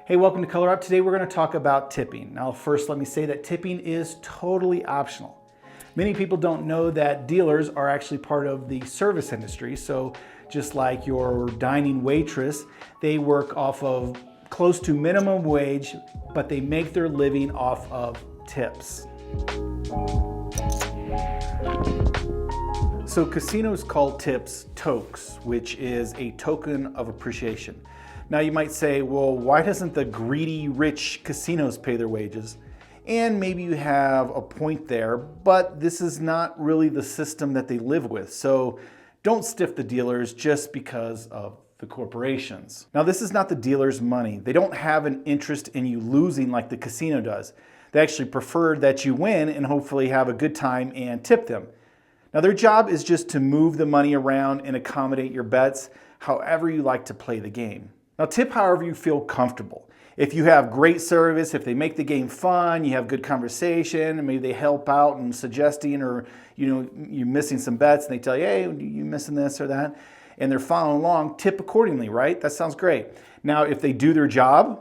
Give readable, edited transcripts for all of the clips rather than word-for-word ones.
Hey, welcome to Color Up. Today we're going to talk about tipping. Now first let me say that tipping is totally optional. Many people don't know that dealers are actually part of the service industry. So just like your dining waitress, they work off of close to minimum wage, but they make their living off of tips. So casinos call tips tokes, which is a token of appreciation. Now you might say, well, why doesn't the greedy, rich casinos pay their wages? And maybe you have a point there, but this is not really the system that they live with. So don't stiff the dealers just because of the corporations. Now this is not the dealer's money. They don't have an interest in you losing like the casino does. They actually prefer that you win and hopefully have a good time and tip them. Now their job is just to move the money around and accommodate your bets however you like to play the game. Now tip however you feel comfortable. If you have great service, if they make the game fun, you have good conversation, and maybe they help out in suggesting or you're missing some bets and they tell you, hey, you missing this or that, and they're following along, tip accordingly, right? That sounds great. Now if they do their job,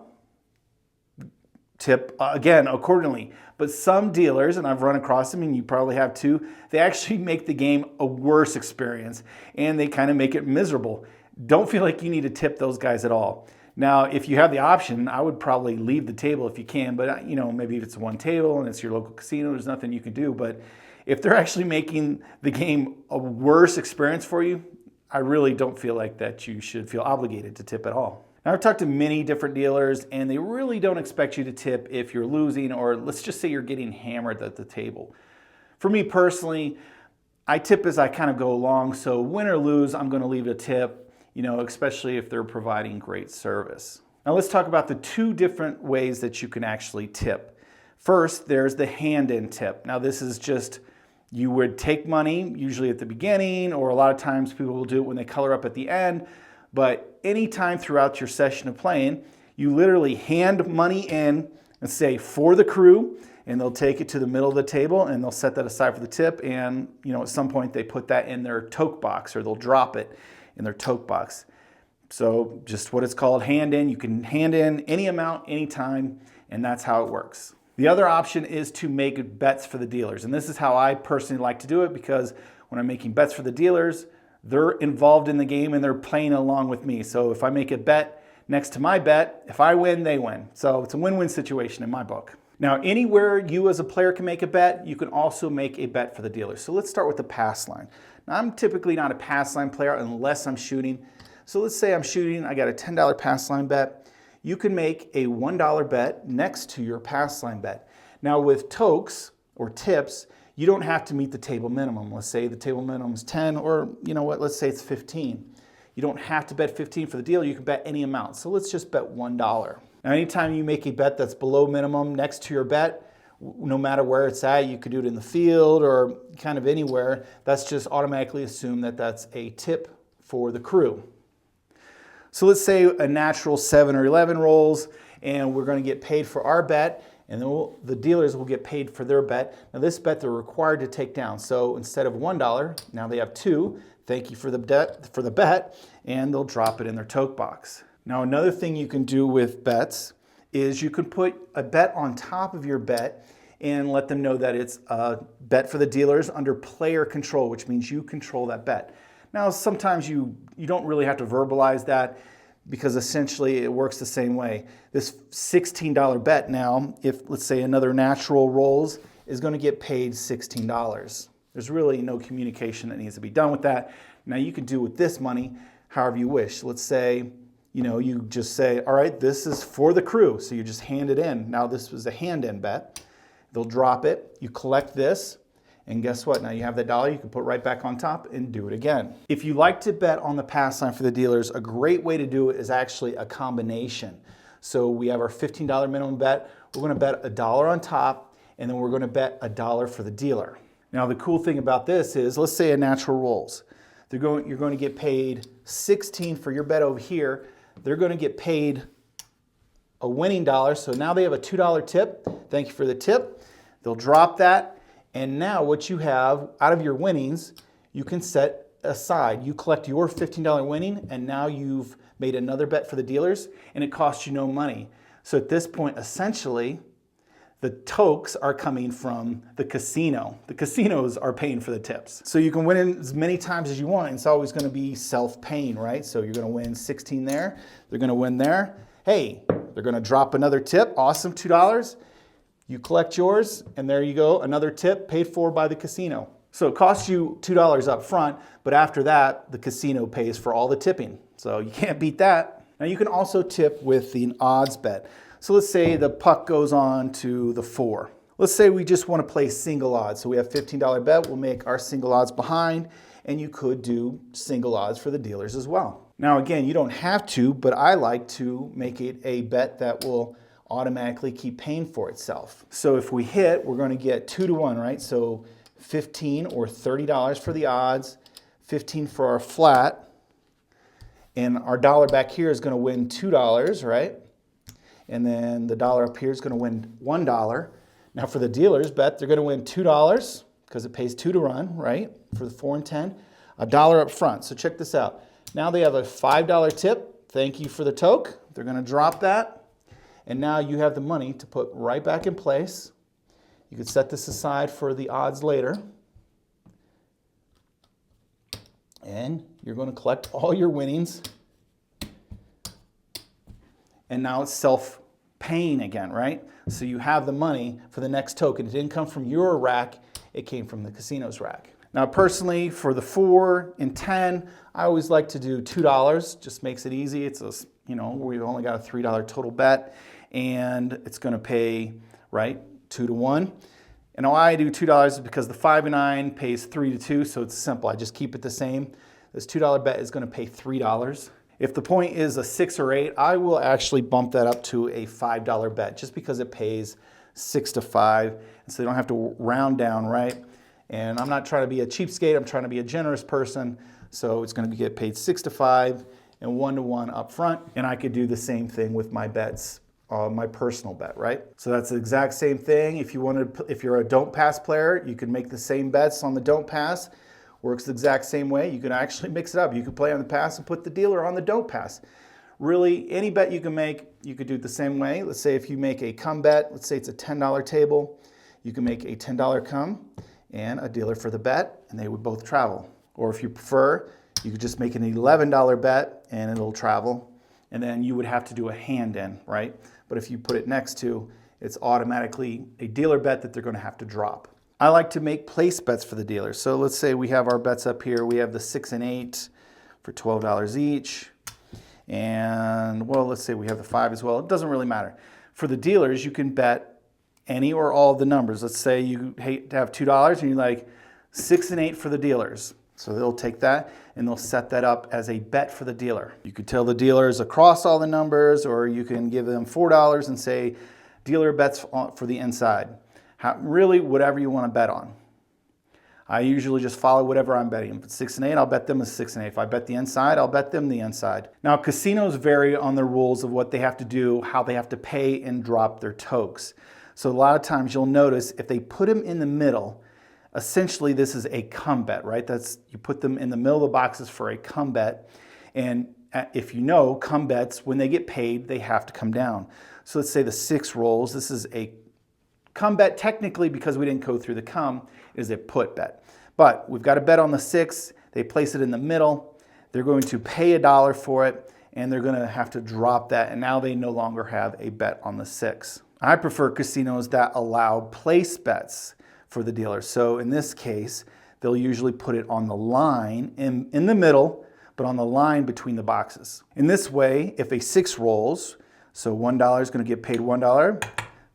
tip again accordingly. But some dealers, and I've run across them and you probably have too, they actually make the game a worse experience and they kind of make it miserable. Don't feel like you need to tip those guys at all. Now, if you have the option, I would probably leave the table if you can, but maybe if it's one table and it's your local casino, there's nothing you can do. But if they're actually making the game a worse experience for you, I really don't feel like that you should feel obligated to tip at all. Now, I've talked to many different dealers and they really don't expect you to tip if you're losing, or let's just say you're getting hammered at the table. For me personally, I tip as I kind of go along, so win or lose, I'm going to leave a tip. Especially if they're providing great service. Now let's talk about the two different ways that you can actually tip. First, there's the hand-in tip. Now this is just, you would take money, usually at the beginning, or a lot of times people will do it when they color up at the end, but anytime throughout your session of playing, you literally hand money in and say, for the crew, and they'll take it to the middle of the table and they'll set that aside for the tip, and at some point they put that in their toke box or they'll drop it in their toke box. So just what it's called, hand in. You can hand in any amount, anytime, and that's how it works. The other option is to make bets for the dealers. And this is how I personally like to do it, because when I'm making bets for the dealers, they're involved in the game and they're playing along with me. So if I make a bet next to my bet, if I win, they win. So it's a win-win situation in my book. Now, anywhere you as a player can make a bet, you can also make a bet for the dealer. So let's start with the pass line. Now, I'm typically not a pass line player unless I'm shooting. So let's say I'm shooting, I got a $10 pass line bet. You can make a $1 bet next to your pass line bet. Now with tokes or tips, you don't have to meet the table minimum. Let's say the table minimum is 10, or let's say it's 15. You don't have to bet 15 for the dealer, you can bet any amount. So let's just bet $1. Now anytime you make a bet that's below minimum next to your bet, no matter where it's at, you could do it in the field or kind of anywhere, that's just automatically assumed that that's a tip for the crew. So let's say a natural 7 or 11 rolls and we're going to get paid for our bet, and then the dealers will get paid for their bet. Now this bet they're required to take down. So instead of $1, now they have 2. Thank you for the bet, and they'll drop it in their toke box. Now another thing you can do with bets is you can put a bet on top of your bet and let them know that it's a bet for the dealers under player control, which means you control that bet. Now sometimes you don't really have to verbalize that, because essentially it works the same way. This $16 bet now, if let's say another natural rolls, is going to get paid $16. There's really no communication that needs to be done with that. Now you can do with this money however you wish. Let's say you just say, all right, this is for the crew. So you just hand it in. Now this was a hand-in bet. They'll drop it. You collect this. And guess what? Now you have that dollar you can put right back on top and do it again. If you like to bet on the pass line for the dealers, a great way to do it is actually a combination. So we have our $15 minimum bet. We're going to bet $1 on top, and then we're going to bet $1 for the dealer. Now the cool thing about this is, let's say a natural rolls. You're going to get paid 16 for your bet over here. They're going to get paid a winning dollar. So now they have a $2 tip. Thank you for the tip. They'll drop that. And now what you have out of your winnings, you can set aside. You collect your $15 winning, and now you've made another bet for the dealers, and it costs you no money. So at this point, essentially, the tokes are coming from the casino. The casinos are paying for the tips. So you can win in as many times as you want. It's always going to be self-paying, right? So you're going to win 16 there. They're going to win there. Hey, they're going to drop another tip. Awesome, $2. You collect yours, and there you go. Another tip paid for by the casino. So it costs you $2 up front, but after that, the casino pays for all the tipping. So you can't beat that. Now you can also tip with the odds bet. So let's say the puck goes on to the 4. Let's say we just want to play single odds. So we have $15 bet. We'll make our single odds behind, and you could do single odds for the dealers as well. Now again, you don't have to, but I like to make it a bet that will automatically keep paying for itself. So if we hit, we're going to get 2 to 1, right? So 15 or $30 for the odds, 15 for our flat, and our dollar back here is going to win $2, right? And then the dollar up here is going to win $1. Now for the dealers bet, they're going to win $2 because it pays 2 to run, right? For the 4 and 10, $1 up front. So check this out. Now they have a $5 tip. Thank you for the toke. They're going to drop that. And now you have the money to put right back in place. You could set this aside for the odds later. And you're going to collect all your winnings. And now it's self-paying again, right? So you have the money for the next token. It didn't come from your rack, it came from the casino's rack. Now personally, for the 4 and 10, I always like to do $2. Just makes it easy. It's a, we've only got a $3 total bet, and it's going to pay, right, 2 to 1. And why I do $2 is because the 5 and 9 pays 3 to 2, so it's simple. I just keep it the same. This $2 bet is going to pay $3. If the point is a 6 or 8, I will actually bump that up to a $5 bet just because it pays 6 to 5, and so they don't have to round down, right? And I'm not trying to be a cheapskate, I'm trying to be a generous person, so it's going to get paid 6 to 5 and 1 to 1 up front, and I could do the same thing with my bets, my personal bet, right? So that's the exact same thing. If you're a don't pass player, you can make the same bets on the don't pass. Works the exact same way. You can actually mix it up. You could play on the pass and put the dealer on the don't pass. Really, any bet you can make, you could do it the same way. Let's say if you make a come bet, let's say it's a $10 table, you can make a $10 come and a dealer for the bet, and they would both travel. Or if you prefer, you could just make an $11 bet and it'll travel, and then you would have to do a hand in, right? But if you put it next to, it's automatically a dealer bet that they're going to have to drop. I like to make place bets for the dealers. So let's say we have our bets up here. We have the 6 and 8 for $12 each. And, well, let's say we have the 5 as well. It doesn't really matter. For the dealers, you can bet any or all of the numbers. Let's say you hate to have $2 and you're like 6 and 8 for the dealers. So they'll take that and they'll set that up as a bet for the dealer. You could tell the dealers across all the numbers, or you can give them $4 and say dealer bets for the inside. Really, whatever you want to bet on. I usually just follow whatever I'm betting. If it's 6 and 8, I'll bet them a 6 and 8. If I bet the inside, I'll bet them the inside. Now, casinos vary on the rules of what they have to do, how they have to pay and drop their tokes. So a lot of times you'll notice if they put them in the middle, essentially this is a come bet, right? You put them in the middle of the boxes for a come bet. And if you know, come bets, when they get paid, they have to come down. So let's say the 6 rolls. This is a come bet, technically, because we didn't go through the come, is a put bet. But we've got a bet on the 6. They place it in the middle. They're going to pay $1 for it, and they're going to have to drop that, and now they no longer have a bet on the 6. I prefer casinos that allow place bets for the dealer. So in this case, they'll usually put it on the line in the middle, but on the line between the boxes. In this way, if a 6 rolls, so $1 is going to get paid $1.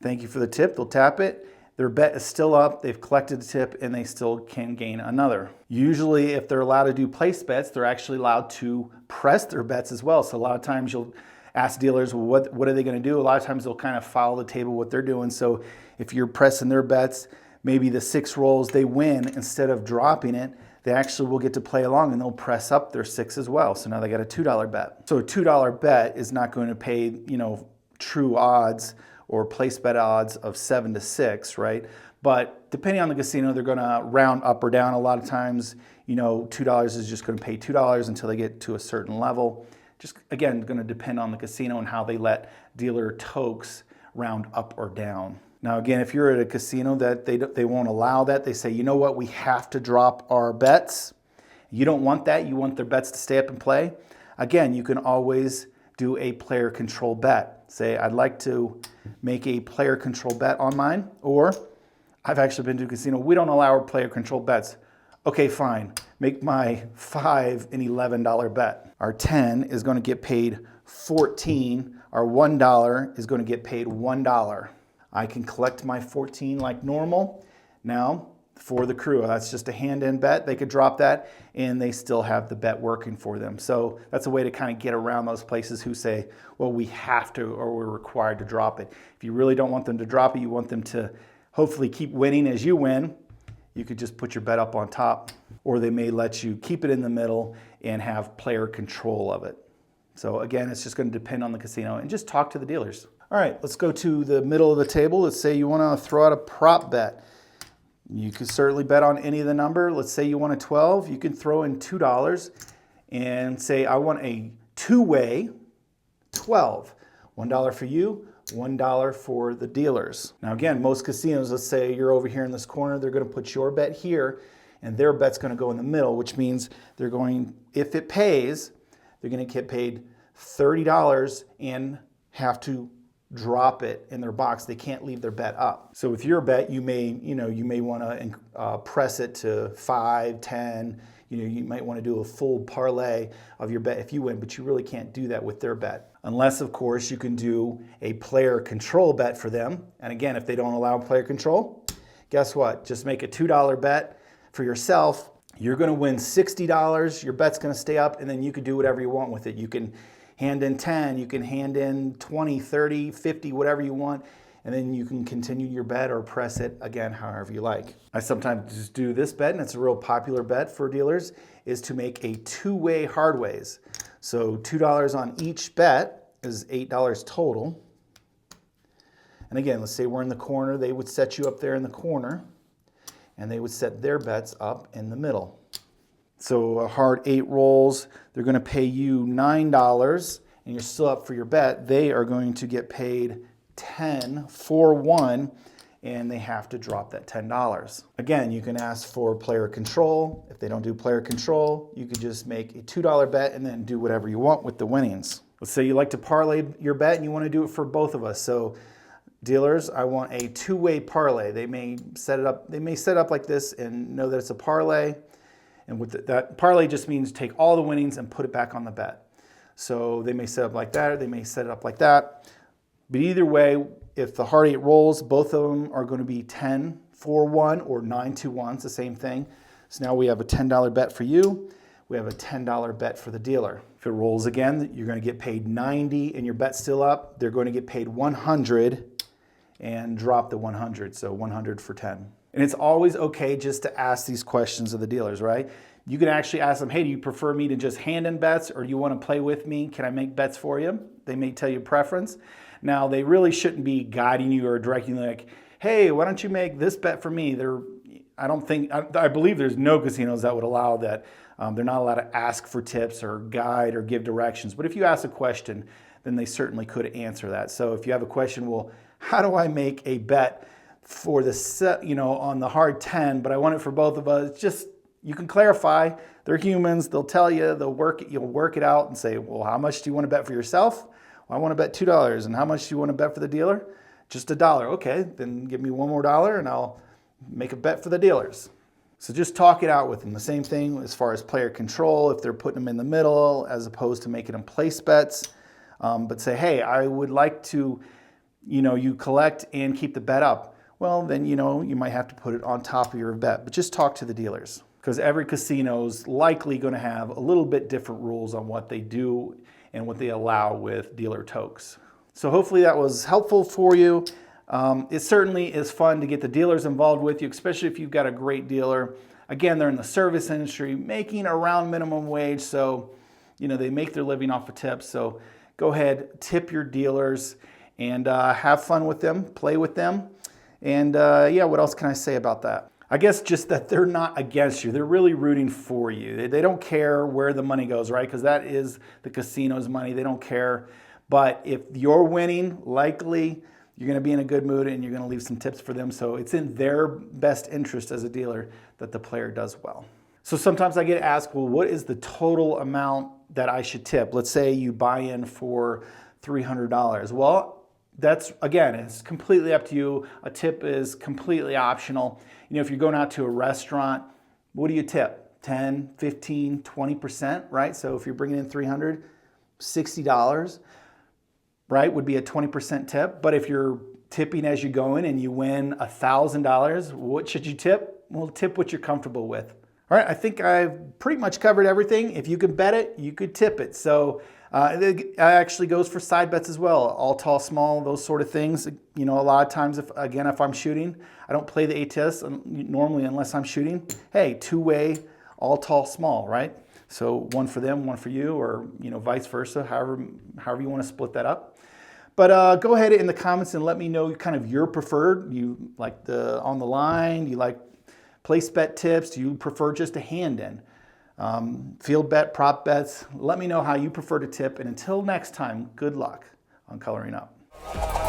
Thank you for the tip. They'll tap it. Their bet is still up. They've collected the tip, and they still can gain another. Usually, if they're allowed to do place bets, they're actually allowed to press their bets as well. So a lot of times you'll ask dealers, well, what are they going to do? A lot of times they'll kind of follow the table what they're doing. So if you're pressing their bets, maybe the 6 rolls they win, instead of dropping it, they actually will get to play along, and they'll press up their 6 as well. So now they got a $2 bet. So a $2 bet is not going to pay, true odds or place bet odds of 7 to 6, right? But depending on the casino, they're going to round up or down. A lot of times, $2 is just going to pay $2 until they get to a certain level. Just again, going to depend on the casino and how they let dealer tokes round up or down. Now again, if you're at a casino that they won't allow that, they say, you know what, we have to drop our bets. You don't want that, you want their bets to stay up and play. Again, you can always do a player control bet. Say, I'd like to make a player control bet on mine, or I've actually been to a casino, we don't allow our player control bets. Okay, fine, make my $5 and $11 bet. Our 10 is going to get paid 14, our $1 is going to get paid $1. I can collect my 14 like normal. Now, for the crew, that's just a hand-in bet. They could drop that and they still have the bet working for them. So that's a way to kind of get around those places who say, well, we have to or we're required to drop it. If you really don't want them to drop it, you want them to hopefully keep winning as you win, you could just put your bet up on top, or they may let you keep it in the middle and have player control of it. So again, it's just going to depend on the casino, and just talk to the dealers. All right, let's go to the middle of the table. Let's say you want to throw out a prop bet. You can certainly bet on any of the number. Let's say you want a 12. You can throw in $2 and say, I want a two-way 12. $1 for you, $1 for the dealers. Now again, most casinos, let's say you're over here in this corner, they're going to put your bet here and their bet's going to go in the middle, which means they're going, if it pays, they're going to get paid $30 and have to drop it in their box. They can't leave their bet up. So with your bet, you may want to press it to 5, 10. You might want to do a full parlay of your bet if you win, but you really can't do that with their bet. Unless, of course, you can do a player control bet for them. And again, if they don't allow player control, guess what? Just make a $2 bet for yourself. You're going to win $60. Your bet's going to stay up, and then you can do whatever you want with it. You can hand in 10, you can hand in 20, 30, 50, whatever you want, and then you can continue your bet or press it again however you like. I sometimes just do this bet, and it's a real popular bet for dealers, is to make a two-way hard ways. So $2 on each bet is $8 total. And again, let's say we're in the corner, they would set you up there in the corner, and they would set their bets up in the middle. So a hard 8 rolls, they're going to pay you $9, and you're still up for your bet. They are going to get paid 10 for 1, and they have to drop that $10. Again, you can ask for player control. If they don't do player control, you could just make a $2 bet and then do whatever you want with the winnings. Let's say you like to parlay your bet and you want to do it for both of us. So dealers, I want a two-way parlay. They may set it up like this and know that it's a parlay. And with that parlay just means take all the winnings and put it back on the bet. So they may set it up like that, or they may set it up like that. But either way, if the hard 8 rolls, both of them are going to be 10 for 1 or 9 to 1. It's the same thing. So now we have a $10 bet for you. We have a $10 bet for the dealer. If it rolls again, you're going to get paid 90 and your bet's still up. They're going to get paid 100 and drop the 100. So 100 for 10. And it's always okay just to ask these questions of the dealers, right? You can actually ask them, hey, do you prefer me to just hand in bets, or do you want to play with me? Can I make bets for you? They may tell you preference. Now, they really shouldn't be guiding you or directing you like, hey, why don't you make this bet for me? I believe there's no casinos that would allow that. They're not allowed to ask for tips or guide or give directions. But if you ask a question, then they certainly could answer that. So if you have a question, well, how do I make a bet for the set, on the hard 10, but I want it for both of us? Just, you can clarify. They're humans. They'll tell you, you'll work it out and say, well, how much do you want to bet for yourself? Well, I want to bet $2. And how much do you want to bet for the dealer? Just $1. Okay, then give me one more dollar and I'll make a bet for the dealers. So just talk it out with them. The same thing as far as player control, if they're putting them in the middle as opposed to making them place bets. But say, hey, I would like to, you collect and keep the bet up. Well, then, you might have to put it on top of your bet. But just talk to the dealers, because every casino's likely going to have a little bit different rules on what they do and what they allow with dealer tokes. So hopefully that was helpful for you. It certainly is fun to get the dealers involved with you, especially if you've got a great dealer. Again, they're in the service industry, making around minimum wage, so they make their living off of tips. So go ahead, tip your dealers, and have fun with them, play with them. And what else can I say about that? I guess just that they're not against you. They're really rooting for you. They don't care where the money goes, right? Because that is the casino's money. They don't care. But if you're winning, likely you're going to be in a good mood and you're going to leave some tips for them. So it's in their best interest as a dealer that the player does well. So sometimes I get asked, well, what is the total amount that I should tip? Let's say you buy in for $300. Well, that's, again, it's completely up to you. A tip is completely optional. You know, if you're going out to a restaurant, what do you tip? 10, 15, 20%, right? So if you're bringing in $300, $60, right, would be a 20% tip. But if you're tipping as you go in and you win $1,000, what should you tip? Well, tip what you're comfortable with. All right, I think I've pretty much covered everything. If you could bet it, you could tip it. So it actually goes for side bets as well. All, tall, small, those sort of things. You know, a lot of times, if I'm shooting, I don't play the ATS normally unless I'm shooting. Hey, two-way, all, tall, small, right? So one for them, one for you, or you know, vice versa. However you want to split that up. But go ahead in the comments and let me know kind of your preferred. You like the on the line? You like place bet tips? Do you prefer just a hand in? Field bet, prop bets. Let me know how you prefer to tip. And until next time, good luck on coloring up.